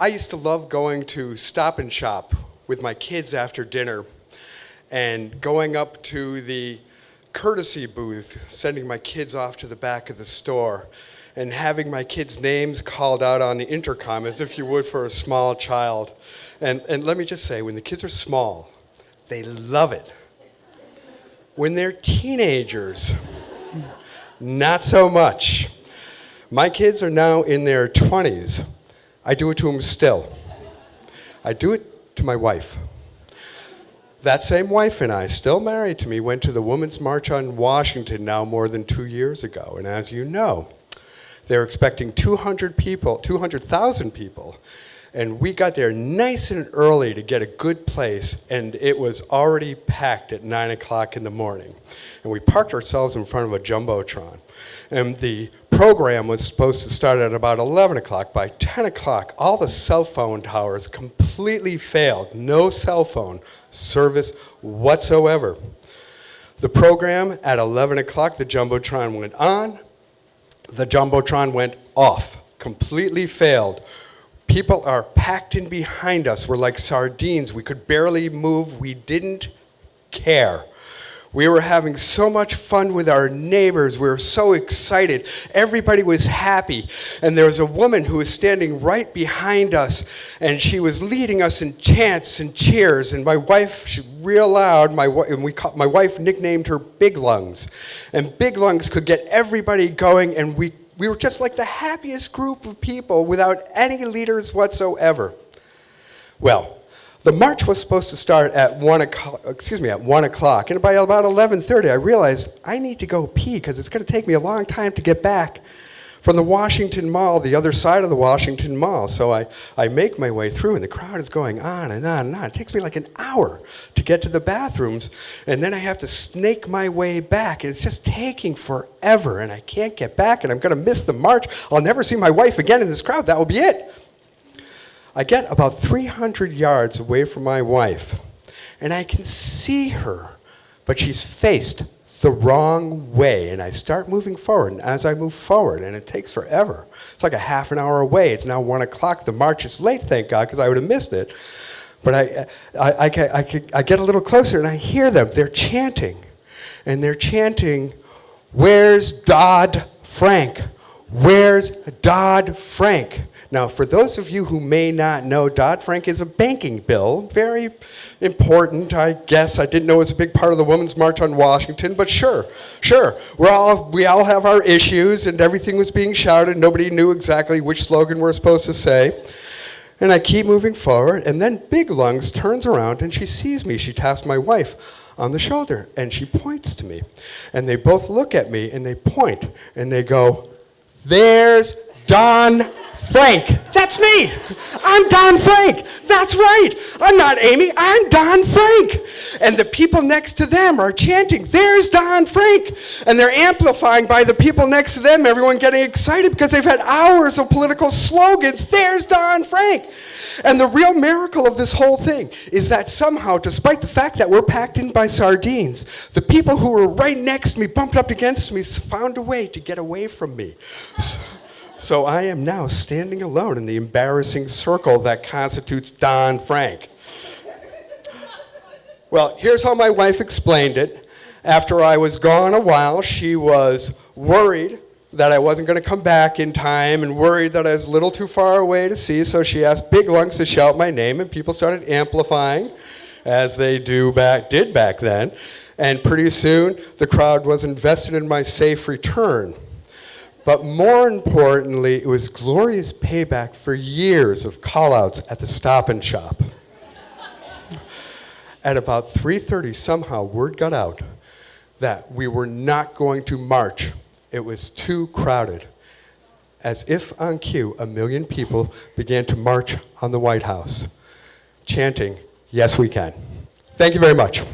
I used to love going to Stop and Shop with my kids after dinner and going up to the courtesy booth, sending my kids off to the back of the store and having my kids' names called out on the intercom as if you would for a small child. And let me just say, when the kids are small, they love it. When they're teenagers, not so much. My kids are now in their 20s. I do it to them still. I do it to my wife. That same wife and I, still married to me, went to the Women's March on Washington now more than 2 years ago. And as you know, they're expecting 200,000 people. And we got there nice and early to get a good place, and it was already packed at 9 o'clock in the morning. And we parked ourselves in front of a Jumbotron. And the program was supposed to start at about 11 o'clock. By 10 o'clock, all the cell phone towers completely failed. No cell phone service whatsoever. The program, at 11 o'clock, the Jumbotron went on. The Jumbotron went off, completely failed. People are packed in behind us. We're like sardines. We could barely move. We didn't care. We were having so much fun with our neighbors. We were so excited. Everybody was happy. And there was a woman who was standing right behind us, and she was leading us in chants and cheers. And my wife, real loud, my wife nicknamed her Big Lungs. And Big Lungs could get everybody going, and we were just like the happiest group of people without any leaders whatsoever. Well, the march was supposed to start at 1 o'clock, and by about 11:30, I realized I need to go pee because it's going to take me a long time to get back from the Washington Mall, the other side of the Washington Mall. So I make my way through, and the crowd is going on and on and on. It takes me like an hour to get to the bathrooms, and then I have to snake my way back, and it's just taking forever, and I can't get back, and I'm going to miss the march. I'll never see my wife again in this crowd. That will be it. I get about 300 yards away from my wife, and I can see her, but she's faced the wrong way, and I start moving forward, and as I move forward, and it takes forever. It's like a half an hour away. It's now 1 o'clock. The march is late, thank God, because I would have missed it. But I get a little closer, and I hear them. They're chanting, and they're chanting, "Where's Dodd-Frank? Where's Dodd-Frank?" Now, for those of you who may not know, Dodd-Frank is a banking bill, very important, I guess. I didn't know it was a big part of the Women's March on Washington, but sure. We all have our issues, and everything was being shouted. Nobody knew exactly which slogan we're supposed to say. And I keep moving forward, and then Big Lungs turns around, and she sees me. She taps my wife on the shoulder, and she points to me. And they both look at me, and they point, and they go, "There's Don Frank." That's me. I'm Don Frank. That's right. I'm not Amy. I'm Don Frank. And the people next to them are chanting, "There's Don Frank." And they're amplifying by the people next to them, everyone getting excited because they've had hours of political slogans. "There's Don Frank." And the real miracle of this whole thing is that somehow, despite the fact that we're packed in by sardines, the people who were right next to me, bumped up against me, found a way to get away from me. So I am now standing alone in the embarrassing circle that constitutes Don Frank. Well, here's how my wife explained it. After I was gone a while, she was worried that I wasn't going to come back in time and worried that I was a little too far away to see, so she asked Big Lungs to shout my name, and people started amplifying, as they did back then. And pretty soon, the crowd was invested in my safe return. But more importantly, it was glorious payback for years of call-outs at the Stop and Shop. At about 3:30, somehow word got out that we were not going to march. It was too crowded. As if on cue, 1 million people began to march on the White House, chanting, "Yes, we can." Thank you very much.